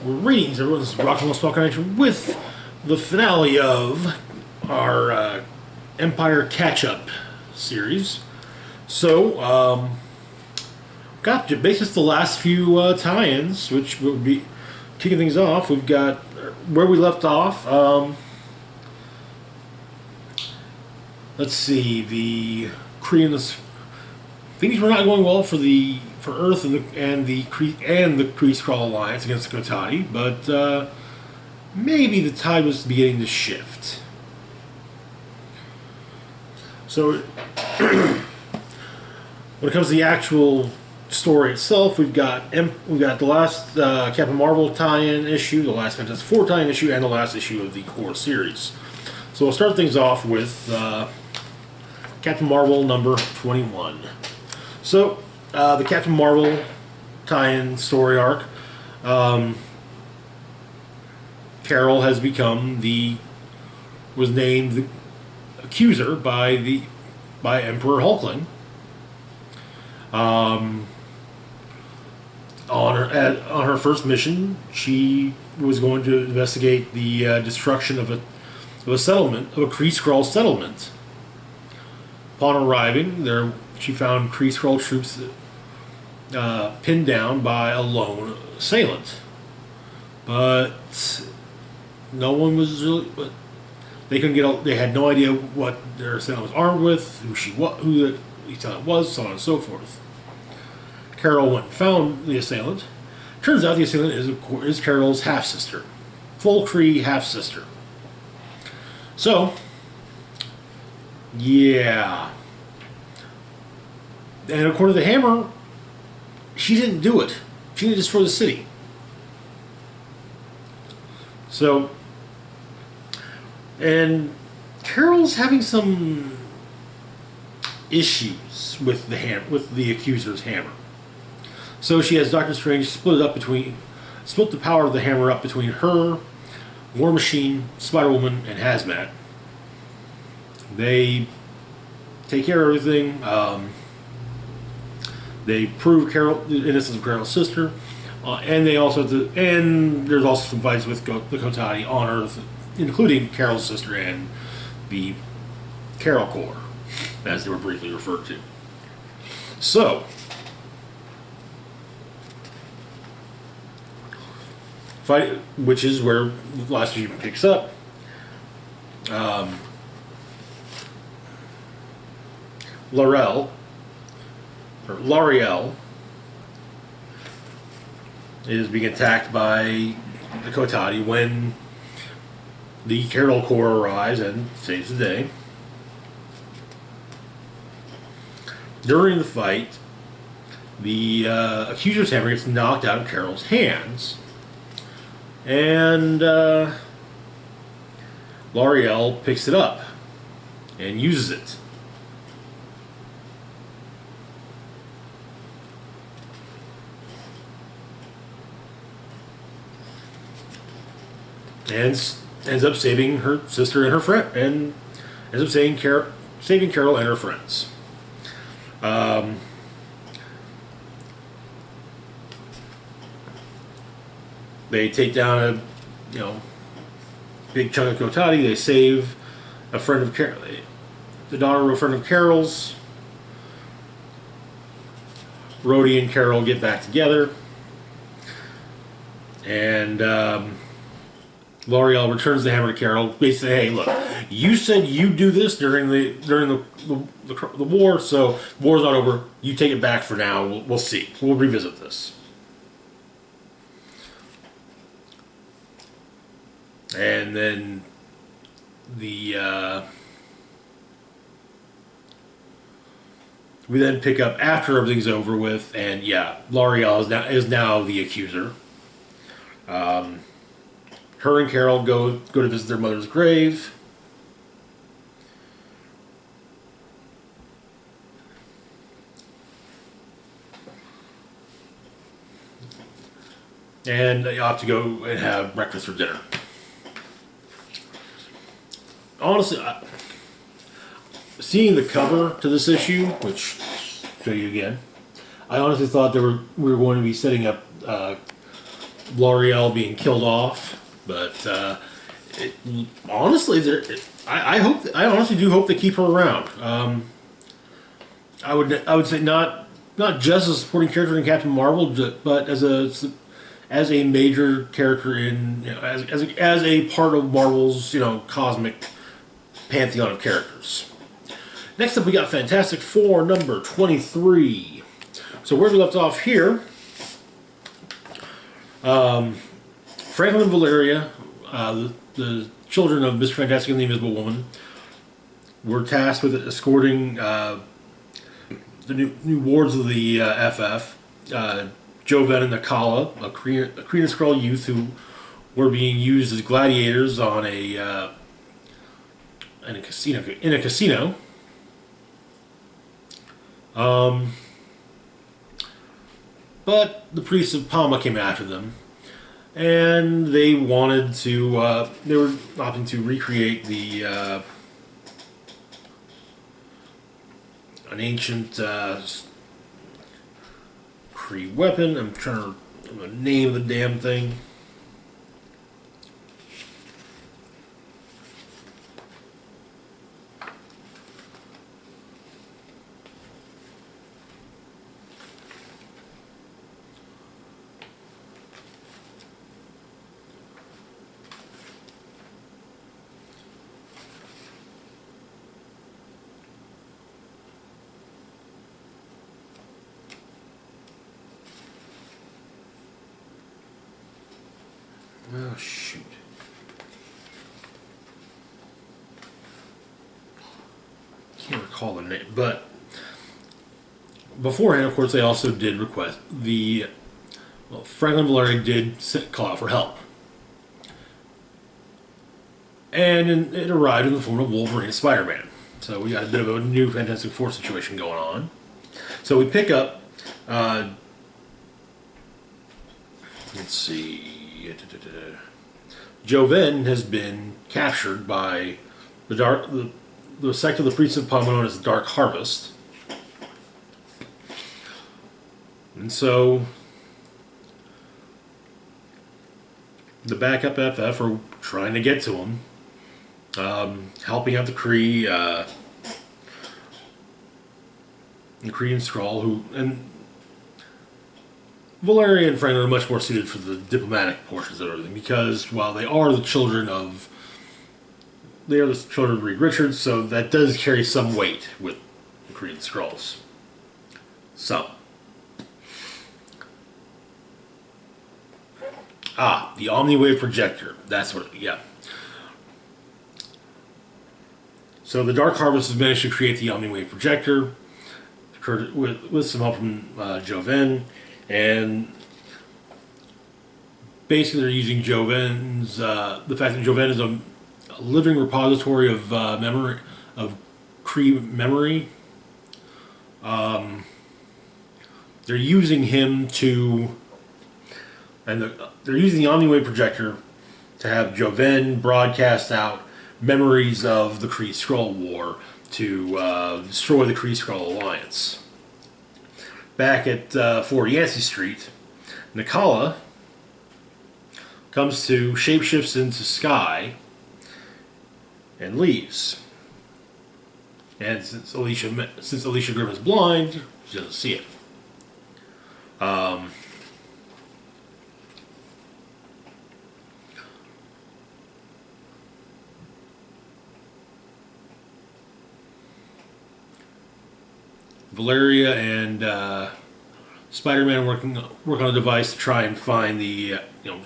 Greetings, everyone. This is Rock and Spell Connection with the finale of our Empire catch-up series. So, got basically the last few tie-ins, which will be kicking things off. We've got where we left off. Let's see, the Koreans. Things were not going well for Earth and the Kree-Skrull alliance against the Kotati, but maybe the tide was beginning to shift. So, when it comes to the actual story itself, we've got the last Captain Marvel tie-in issue, the last Fantastic Four tie-in issue, and the last issue of the core series. So we'll start things off with Captain Marvel number 21. So, the Captain Marvel tie-in story arc, Carol has was named the accuser by Emperor Hulkling. On her first mission, she was going to investigate the destruction of a Kree-Skrull settlement. Upon arriving there, she found Kree-Skrull troops pinned down by a lone assailant, but no one was really. But they couldn't get. They had no idea what their assailant was armed with, who the assailant was, so on and so forth. Carol went and found the assailant. Turns out the assailant is Carol's half sister, full Kree half sister. So, yeah. And according to the Hammer, she didn't do it. She didn't destroy the city. So, and Carol's having some issues with the accuser's hammer. So she has Doctor Strange split the power of the hammer up between her, War Machine, Spider-Woman, and Hazmat. They take care of everything. They prove the innocence of Carol's sister, and there's also some fights with the Kotati on Earth, including Carol's sister and the Carol Corps, as they were briefly referred to. So, which is where the last issue picks up. L'Oreal is being attacked by the Kotati when the Carol Corps arrives and saves the day. During the fight, the accuser's hammer gets knocked out of Carol's hands, and L'Oreal picks it up and uses it. And ends up saving her sister and her friend, and ends up saving Carol and her friends. They take down a big chunk of Kotati. They save a friend of the daughter of a friend of Carol's. Rhodey and Carol get back together, and L'Oreal returns the hammer to Carol. Basically, hey, look, you said you do this during the war, so the war's not over. You take it back for now. We'll see. We'll revisit this. And then we then pick up after everything's over with, and yeah, L'Oreal is now the accuser. Her and Carol go to visit their mother's grave. And they ought to go and have breakfast or dinner. Honestly, seeing the cover to this issue, which I'll show you again, I honestly thought we were going to be setting up L'Oreal being killed off. But honestly, I honestly do hope they keep her around. I would say not just as a supporting character in Captain Marvel, but as a major character in, as a part of Marvel's cosmic pantheon of characters. Next up, we got Fantastic Four number 23. So where we left off here, Franklin and Valeria, the children of Mr. Fantastic and the Invisible Woman, were tasked with escorting the new wards of the FF, Joven and Nakala, a Kree and Skrull youth who were being used as gladiators on in a casino. But the priests of Palma came after them, and they wanted to. They were opting to recreate an ancient Kree weapon. I'm trying to name the damn thing. Oh, shoot. Can't recall the name, but beforehand, of course, they also did request Franklin Valeria did call out for help. And it arrived in the form of Wolverine and Spider-Man. So we got a bit of a new Fantastic Four situation going on. So we pick up, let's see, Joven has been captured by the sect of the Priests of Palma known as the Dark Harvest. And so the backup FF are trying to get to him, helping out the Kree and Skrull, and Valeria and Franklin are much more suited for the diplomatic portions of everything, because while they are the children of Reed Richards, so that does carry some weight with the Kree and Skrulls. So, the Omniwave projector. That's what. Yeah. So the Dark Harvest has managed to create the Omniwave projector with some help from Joven. And basically, they're using Joven's the fact that Joven is a living repository of memory, of Kree memory. They're using him to, they're using the Omniwave projector to have Joven broadcast out memories of the Kree Skrull War to destroy the Kree Skrull Alliance. Back at 4 Yancey Street, Nakala comes to, shapeshifts into Sky, and leaves. And since Alicia Grimm is blind, she doesn't see it. Valeria and Spider-Man work on a device to try and find to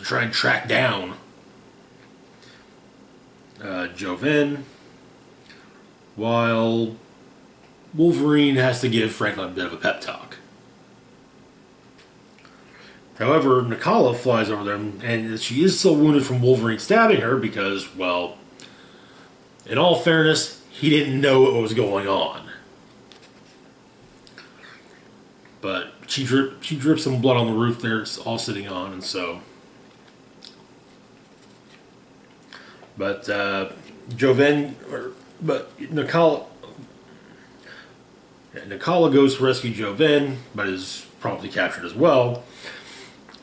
try and track down Joven, while Wolverine has to give Franklin a bit of a pep talk. However, Nakala flies over there, and she is still wounded from Wolverine stabbing her because, well, in all fairness, he didn't know what was going on. But she drips some blood on the roof they're all sitting on, and so. But Nakala goes to rescue Joven, but is promptly captured as well.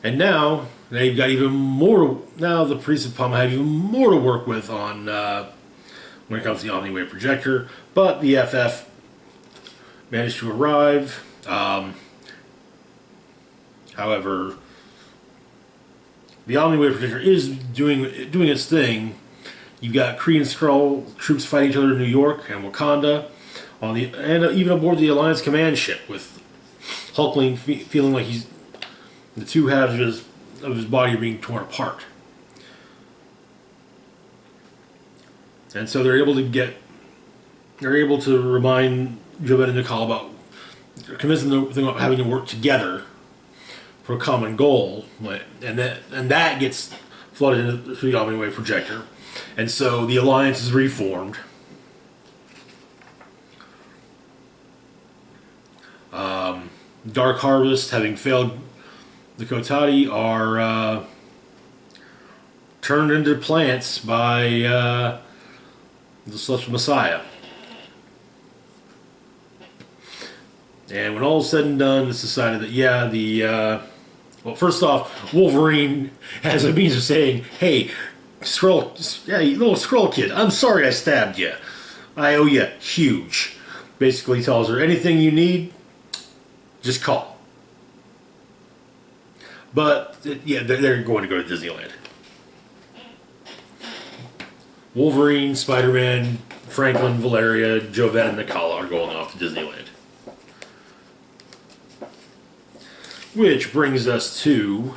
And now They've got even more. Now the priests of Palma have even more to work with on when it comes to the Omniwave projector. But the FF managed to arrive. However, the Omniwave projector is doing its thing. You've got Kree and Skrull troops fighting each other in New York and Wakanda, and even aboard the Alliance command ship, with Hulkling feeling like the two halves of his body are being torn apart. And so they're able to remind Jovet and Nicole about, convince them about having to work together for a common goal, and that gets flooded into the Omniwave projector, and so the Alliance is reformed. Dark Harvest, having failed the Kotati, are turned into plants by the Celestial Messiah. And when all is said and done, it's decided that, well, first off, Wolverine has a means of saying, hey, Skrull, yeah, you little Skrull kid, I'm sorry I stabbed you. I owe you huge. Basically tells her, anything you need, just call. But, yeah, they're going to go to Disneyland. Wolverine, Spider-Man, Franklin, Valeria, Jovet, and Nicole are going off to Disneyland. Which brings us to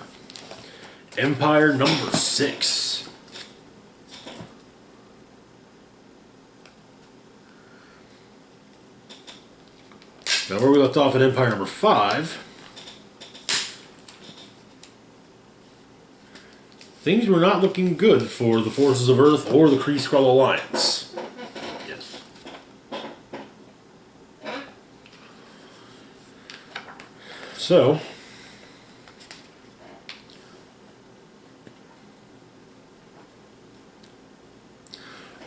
Empyre number 6. Now, where we left off at Empyre number 5, things were not looking good for the forces of Earth or the Kree-Skrull Alliance. Yes. So,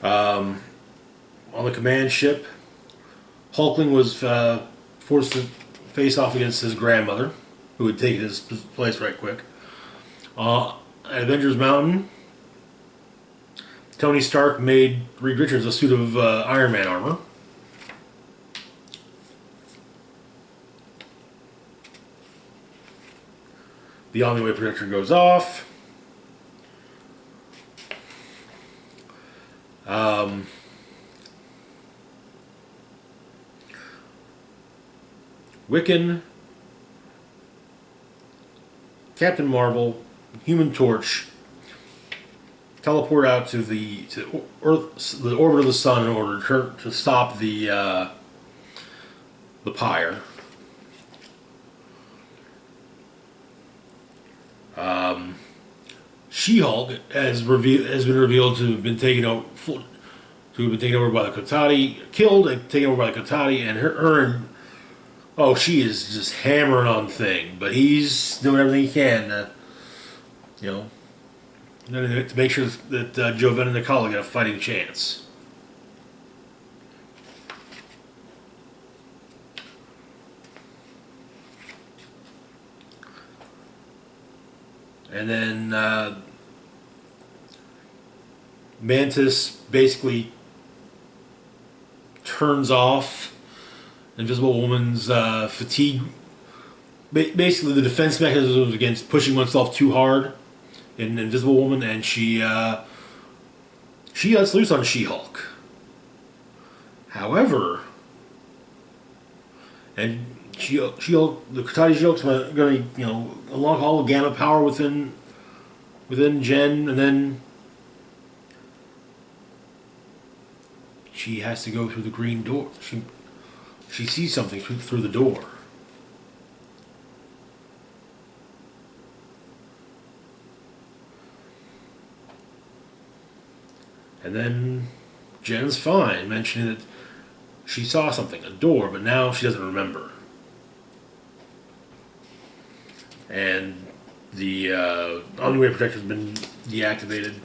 on the command ship, Hulkling was forced to face off against his grandmother, who had taken his place right quick. At Avengers Mountain, Tony Stark made Reed Richards a suit of Iron Man armor. The Omniwave projector goes off. Wiccan, Captain Marvel, Human Torch teleport out to the Earth, the orbit of the sun, in order to stop the Pyre. She-Hulk has been revealed to have been taken over by the Kotati, killed and taken over by the Kotati, and she is just hammering on thing, but he's doing everything he can to make sure that Jovet and Nicole get a fighting chance. And then Mantis basically turns off Invisible Woman's fatigue. Basically, the defense mechanism against pushing oneself too hard in Invisible Woman, and she lets loose on She-Hulk. However, and She-Hulk, the Kotati She-Hulk's going to unlock all the gamma power within Jen, and then she has to go through the green door. She sees something through the door. And then Jen's fine, mentioning that she saw something, a door, but now she doesn't remember. And the Omniwave Protector has been deactivated.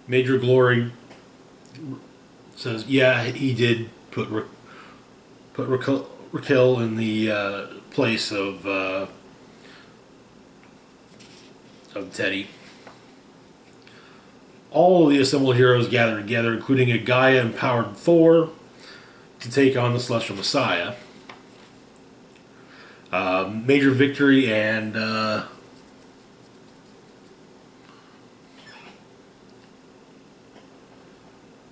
Major Glory says, yeah, he did put Raquel in the place of Teddy. All of the assembled heroes gather together, including a Gaia-empowered Thor, to take on the Celestial Messiah. Major Victory and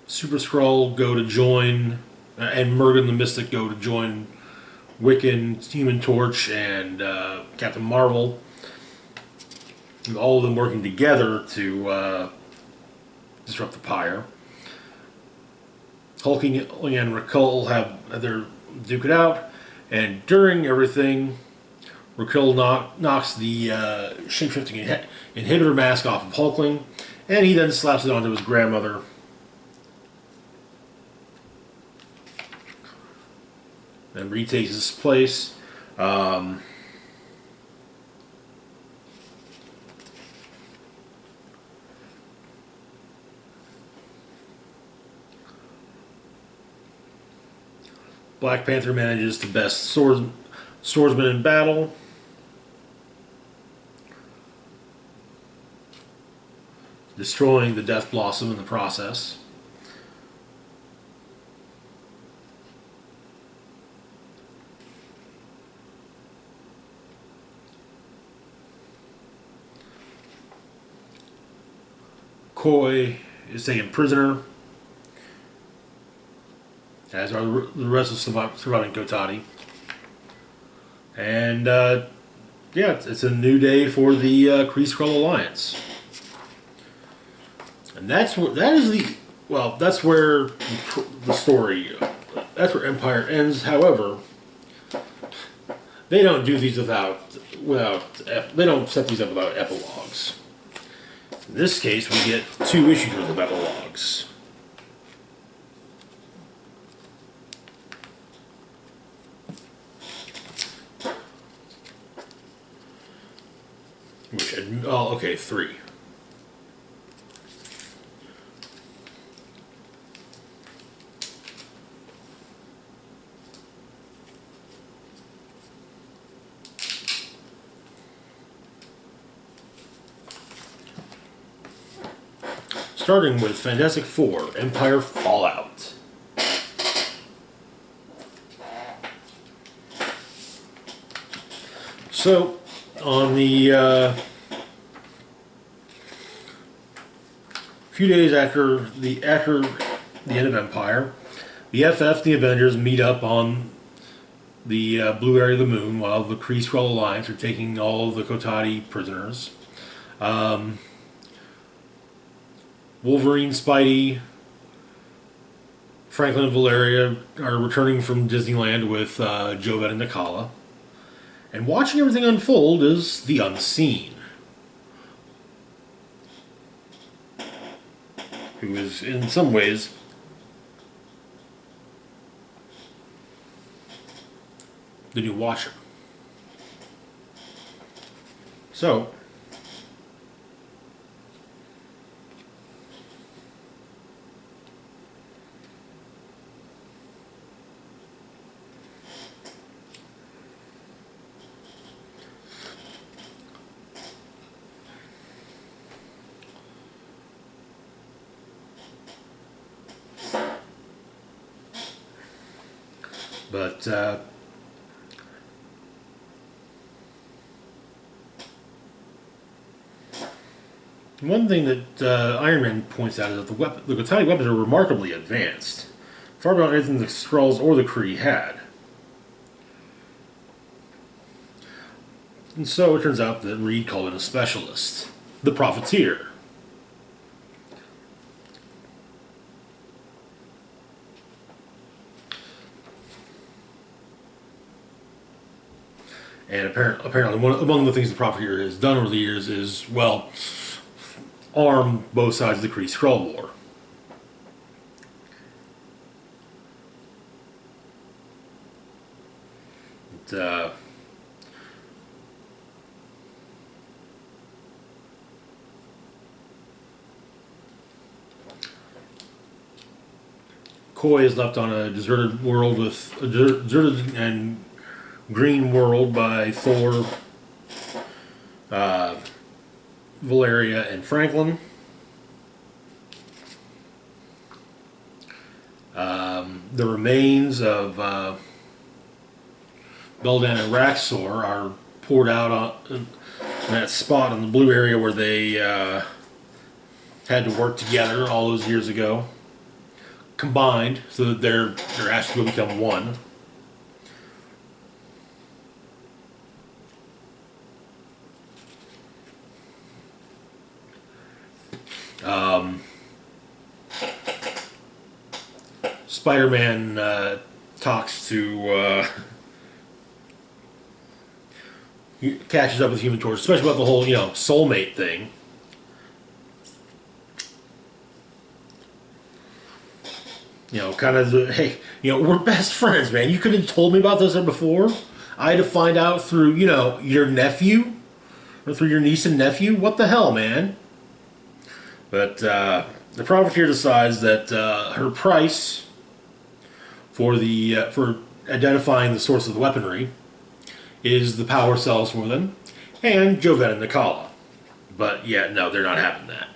Super Skrull go to join, and Mergen the Mystic go to join Wiccan, Human Torch, and Captain Marvel. With all of them working together to disrupt the Pyre. Hulking and Raquel have their duke it out, and during everything, Raquel knocks the shape-shifting inhibitor mask off of Hulkling, and he then slaps it onto his grandmother. And retakes his place. Black Panther manages to best swordsman in battle. Destroying the Death Blossom in the process. Koi is taken prisoner, as are the rest of surviving Kotati. And yeah, it's a new day for the Kree Skrull Alliance, and that's where the story. That's where Empyre ends. However, they don't do these they don't set these up without epilogues. In this case, we get 2 issues worth of epilogues. Okay, 3. Starting with Fantastic Four, Empyre Fallout. So, on the few days after the end of Empyre, the FF, the Avengers, meet up on the blue area of the moon while the Kree Skrull Alliance are taking all of the Kotati prisoners. Wolverine, Spidey, Franklin and Valeria are returning from Disneyland with Jovet and Nakala. And watching everything unfold is the Unseen, who is, in some ways, the new Watcher. So, but one thing that Iron Man points out is that the Kotati weapons are remarkably advanced, far beyond anything the Skrulls or the Kree had. And so it turns out that Reed called in a specialist, the Profiteer. And apparently, among the things the Profiteer has done over the years is, well, arm both sides of the Kree Skrull War. McCoy is left on a deserted world with a deserted and green world by Thor, Valeria, and Franklin. The remains of Beldan and Raxor are poured out in that spot in the blue area where they had to work together all those years ago, combined so that their ashes will become one. Spider-Man talks to he catches up with Human Torch, especially about the whole soulmate thing. Kind of hey, we're best friends, man. You could have told me about this before. I had to find out through your nephew or through your niece and nephew. What the hell, man? But the Profiteer decides that her price for identifying the source of the weaponry is the power cells for them and Jovet and Nakala. But yeah, no, they're not having that.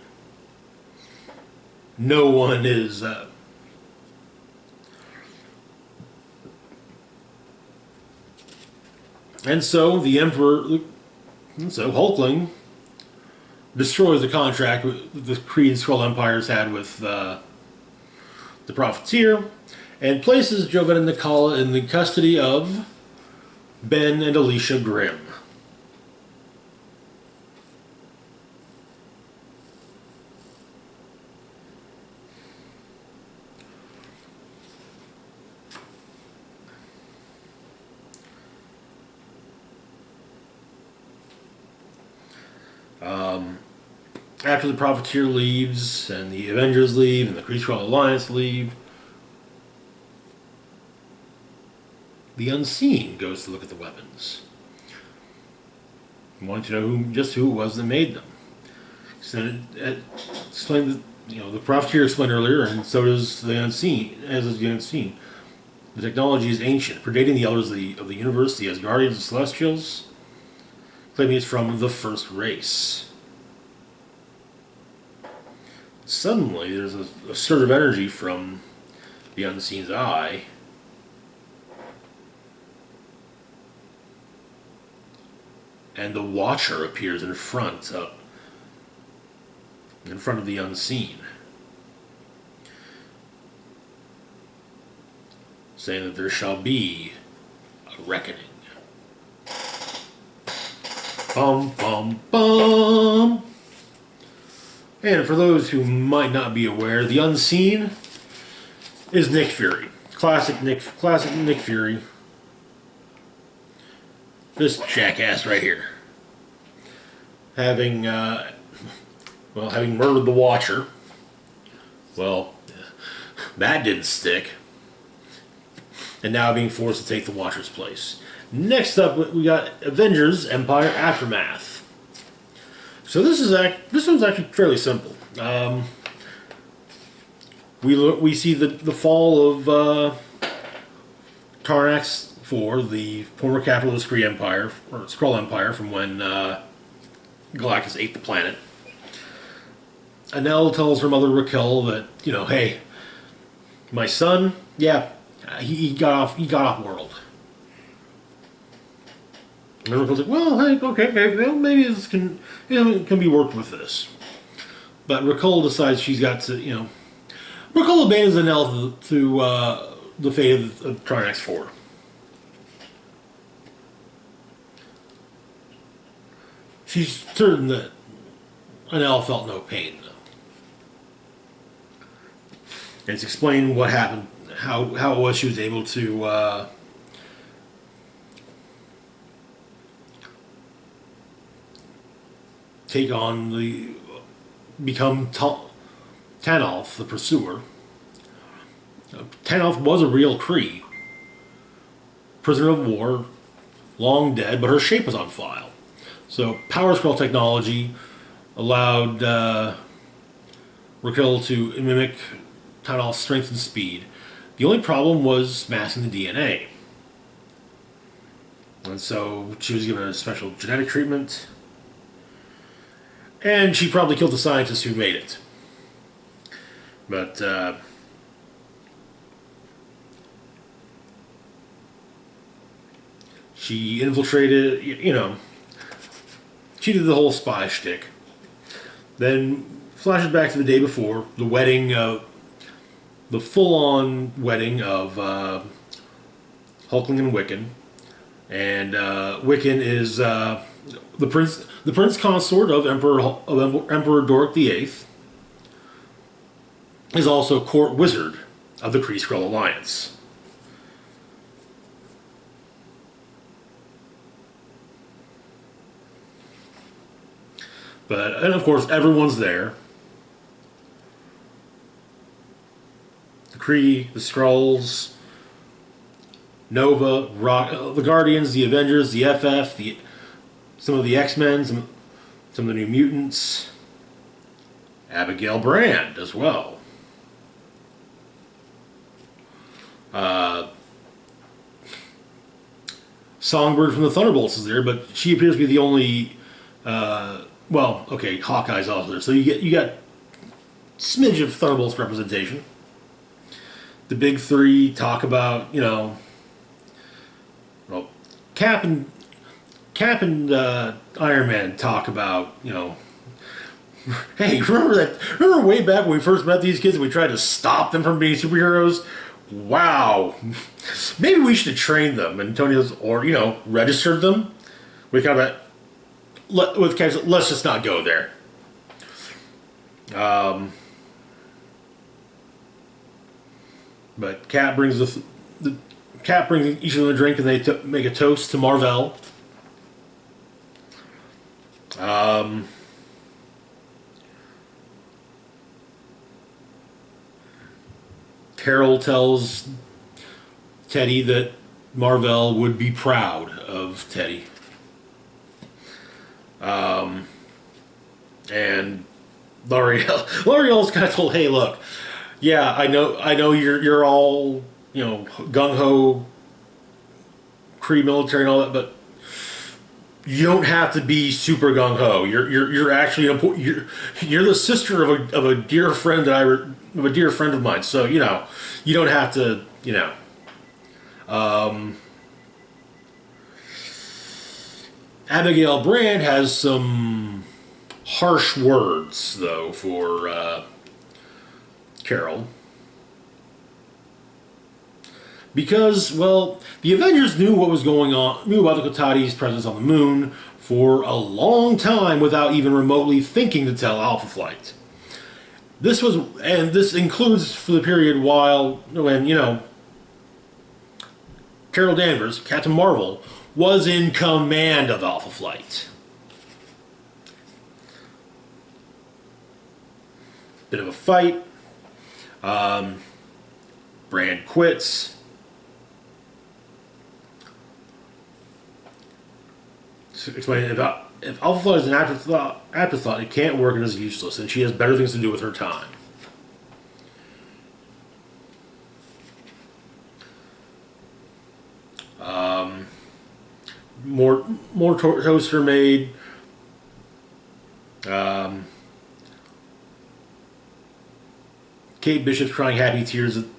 No one is. And so the Emperor, Hulkling destroys the contract the Kree and Skrull Empires had with the Profiteer, and places Jovet and Nakala in the custody of Ben and Alicia Grimm. After the Profiteer leaves, and the Avengers leave, and the Kree-Skrull Alliance leave, the Unseen goes to look at the weapons, wanting to know who it was that made them. So explained that, the Profiteer explained earlier, and so does the Unseen. As is the Unseen, the technology is ancient, predating the elders of the universe, the Asgardians and Celestials, claiming it's from the first race. Suddenly, there's a surge of energy from the Unseen's eye, and the Watcher appears in front of the Unseen, saying that there shall be a reckoning. Bum, bum, bum. And for those who might not be aware, the Unseen is Nick Fury. Classic Nick Fury. This jackass right here. Having murdered the Watcher. Well, that didn't stick. And now being forced to take the Watcher's place. Next up, we got Avengers: Empyre Aftermath. So this one's actually fairly simple. We see the fall of Tarnax IV, the former capital of the Skrull Empire, from when Galactus ate the planet. Anel tells her mother Raquel that hey, my son, yeah, he got off world. And Raquel's like, well, hey, okay, maybe this can be worked with this. But Raquel decides she's got to, Raquel abandons Anel to the fate of Tarnax IV. She's certain that Anel felt no pain, though. And it's explained what happened, how it was she was able to become Tanalth, the Pursuer. Tanalth was a real Kree, prisoner of war, long dead, but her shape was on file. So Power Scroll technology allowed Raquel to mimic Tanalth's strength and speed. The only problem was masking the DNA. And so she was given a special genetic treatment. And she probably killed the scientists who made it. But, she infiltrated, she did the whole spy shtick. Then flashes back to the day before, the wedding, the full-on wedding of Hulkling and Wiccan. And Wiccan is the prince consort of Emperor Doric VIII. Is also court wizard of the Kree-Skrull Alliance. And of course, everyone's there. The Kree, the Skrulls, Nova, the Guardians, the Avengers, the FF, some of the X-Men, some of the New Mutants, Abigail Brand as well. Songbird from the Thunderbolts is there, but she appears to be the only. Well, okay, Hawkeye's also there, so you got smidge of Thunderbolts representation. The big three talk about well, Cap and Iron Man talk about hey, remember way back when we first met these kids and we tried to stop them from being superheroes? Wow. Maybe we should have trained them. And Tony's, or, registered them. We kind of, let's just not go there. But Cap brings Cap brings each of them a drink and they make a toast to Mar-Vell. Carol tells Teddy that Mar-Vell would be proud of Teddy. And L'Oreal's kind of told, hey, look, yeah, I know you're all, gung-ho Kree military and all that, but you don't have to be super gung-ho. You're actually you're the sister of a dear friend of a dear friend of mine. So you don't have to Abigail Brand has some harsh words though for Carol. Because, well, the Avengers knew what was going on, knew about the Kotati's presence on the moon for a long time without even remotely thinking to tell Alpha Flight. This includes for the period when, Carol Danvers, Captain Marvel, was in command of Alpha Flight. Bit of a fight. Brand quits. Explaining if Alpha Flight is an afterthought, it can't work and is useless, and she has better things to do with her time. More toasts are made. Kate Bishop's crying happy tears at the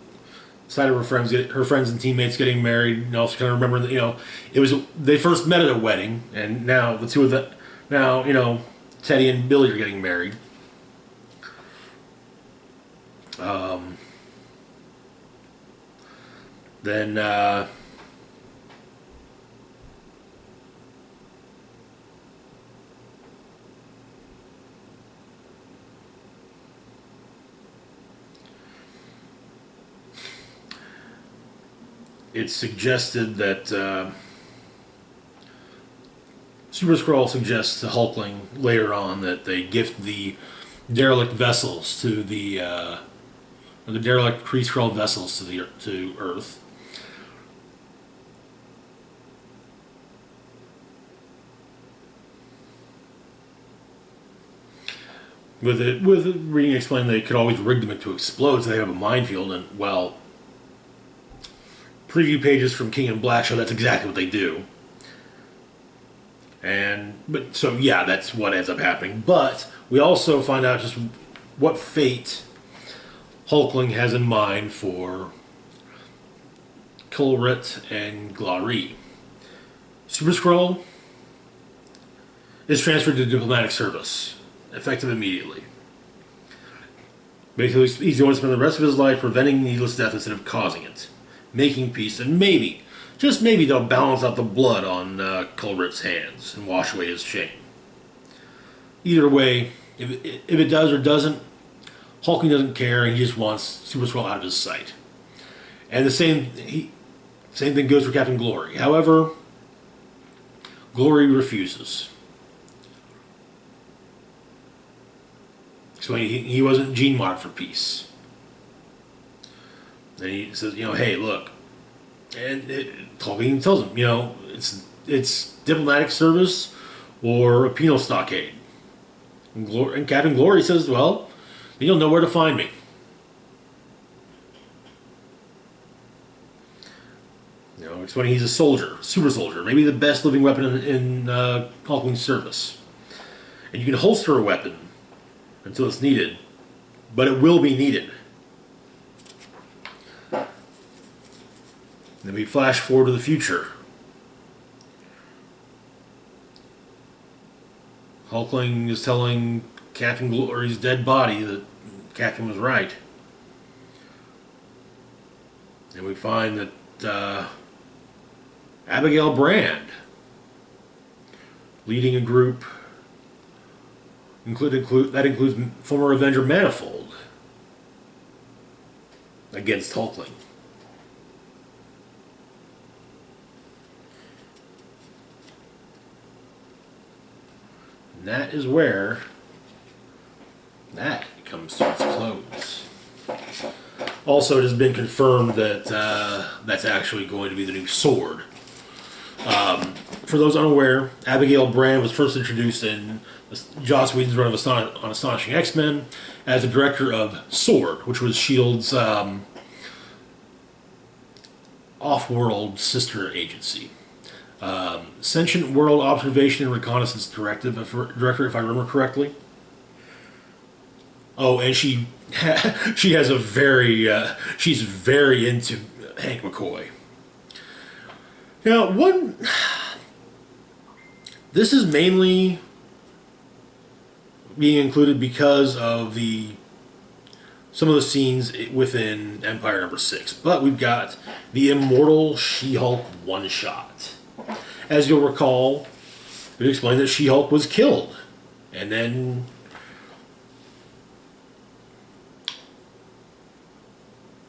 sight of her friends and teammates getting married. And also kind of remember that they first met at a wedding, and now the two of them Teddy and Billy are getting married. Then it's suggested that Super Skrull suggests to Hulkling later on that they gift the derelict vessels to the derelict Kree-Skrull vessels to Earth. With it being explained they could always rig them to explode so they have a minefield, and well, preview pages from King in Black show that's exactly what they do. But so yeah, that's what ends up happening. But we also find out just what fate Hulkling has in mind for Kilrit and Glari. Super Skrull is transferred to diplomatic service, effective immediately. Basically, he's going to spend the rest of his life preventing needless death instead of causing it, making peace, and maybe, just maybe, they'll balance out the blood on Kilrit's hands and wash away his shame. Either way, if it does or doesn't, Hulkling doesn't care, and he just wants Super Skrull out of his sight. And the same thing goes for Captain Glory. However, Glory refuses. So he wasn't gene modded for peace. And he says, hey, look. And Tolkien tells him, it's diplomatic service or a penal stockade. And Captain Glory says, well, you'll know where to find me. It's when he's a soldier, super soldier, maybe the best living weapon in Hulkling's service. And you can holster a weapon until it's needed, but it will be needed. Then we flash forward to the future. Hulkling is telling Captain Glory's dead body that Captain was right. And we find that Abigail Brand, leading a group that includes former Avenger Manifold, against Hulkling. And that is where that comes to its close. Also, it has been confirmed that that's actually going to be the new sword. For those unaware, Abigail Brand was first introduced in Joss Whedon's run of on Astonishing X-Men as the director of S.W.O.R.D., which was S.H.I.E.L.D.'s off-world sister agency. Sentient World Observation and Reconnaissance Director, if I remember correctly. Oh, and she has a very she's very into Hank McCoy. Now, this is mainly being included because of some of the scenes within Empyre #6, but we've got the Immortal She-Hulk one-shot. As you'll recall, we explained that She-Hulk was killed, and then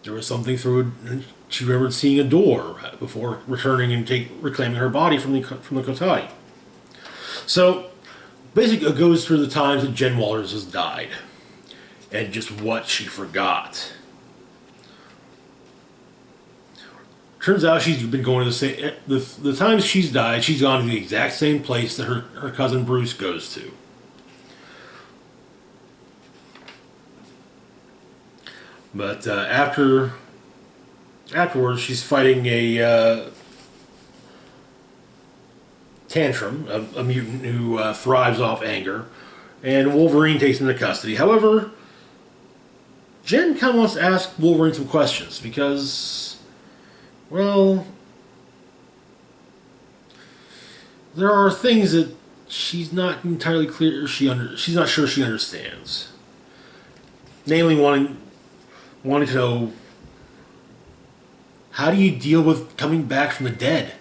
there was something through it. She remembered seeing a door before returning and reclaiming her body from the Kotai. So, basically, it goes through the times that Jen Walters has died, and just what she forgot. Turns out she's been going to the times she's died, she's gone to the exact same place that her cousin Bruce goes to. But afterwards, she's fighting a Tantrum, a mutant who thrives off anger, and Wolverine takes him into custody. However, Jen kind of wants to ask Wolverine some questions because, well, there are things that she's not entirely clear she's not sure she understands. Namely, wanting to know, how do you deal with coming back from the dead?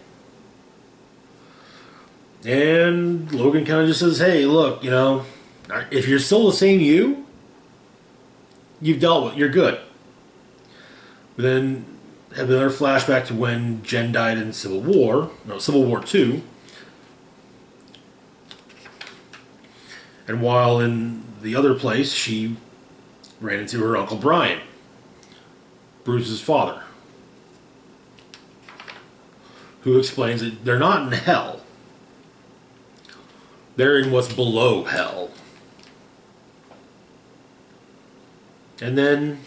And Logan kind of just says, hey, look, if you're still the same you've dealt with it, you're good. But then have another flashback to when Jen died in Civil War 2. And while in the other place, she ran into her Uncle Brian, Bruce's father, who explains that they're not in hell. They're in what's below hell. And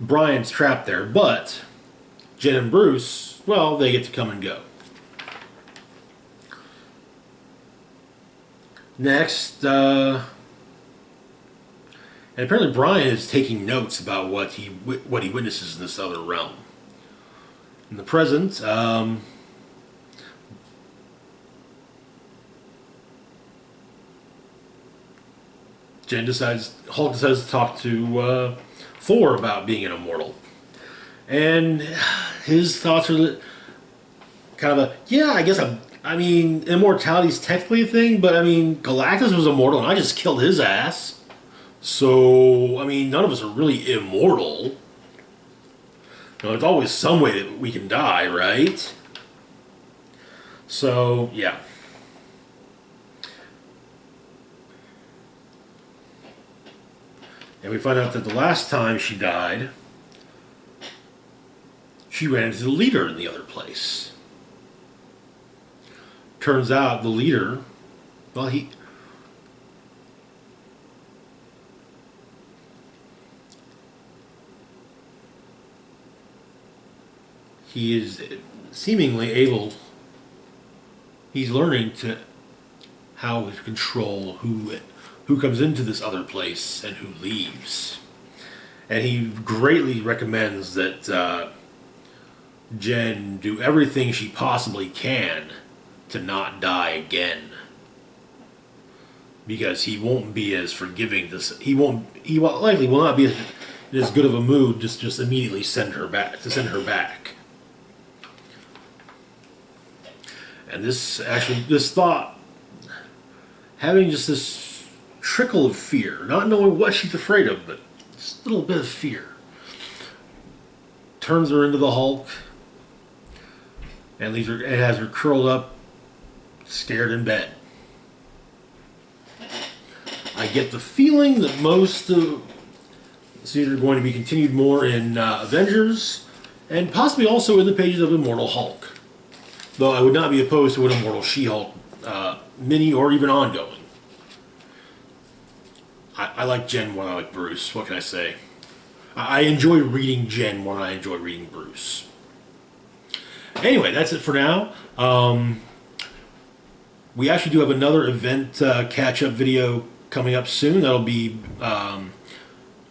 Brian's trapped there, but Jen and Bruce, well, they get to come and go. Next, and apparently Brian is taking notes about what he witnesses in this other realm. In the present, Hulk decides to talk to Thor about being an immortal, and his thoughts are kind of I guess I mean, immortality is technically a thing, but I mean, Galactus was immortal, and I just killed his ass. So, I mean, none of us are really immortal. You know, there's always some way that we can die, right? So, yeah. And we find out that the last time she died, she ran into the leader in the other place. Turns out the leader, well, he is seemingly able, he's learning how to control who comes into this other place and who leaves. And he greatly recommends that Jen do everything she possibly can to not die again, because he won't be as forgiving. He likely will not be in as good of a mood just immediately send her back. And this thought, having just this trickle of fear, not knowing what she's afraid of, but just a little bit of fear, turns her into the Hulk and has her curled up, scared in bed. I get the feeling that most of it's either going to be continued more in Avengers, and possibly also in the pages of Immortal Hulk. Though I would not be opposed to an Immortal She-Hulk mini or even ongoing. I like Jen more than I like Bruce. What can I say? I enjoy reading Jen more than I enjoy reading Bruce. Anyway, that's it for now. We actually do have another event catch-up video coming up soon. That'll be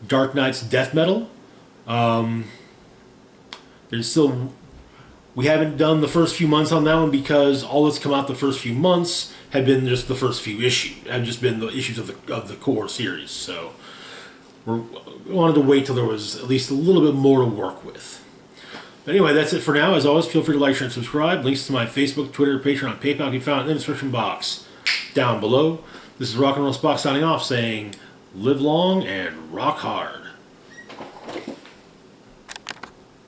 Dark Knight's Death Metal. We haven't done the first few months on that one because all that's come out the first few months had been just the first few issues. Had just been the issues of the core series. So we wanted to wait till there was at least a little bit more to work with. But anyway, that's it for now. As always, feel free to like, share, and subscribe. Links to my Facebook, Twitter, Patreon, and PayPal can be found in the description box down below. This is Rock and Roll Spock signing off, saying, live long and rock hard.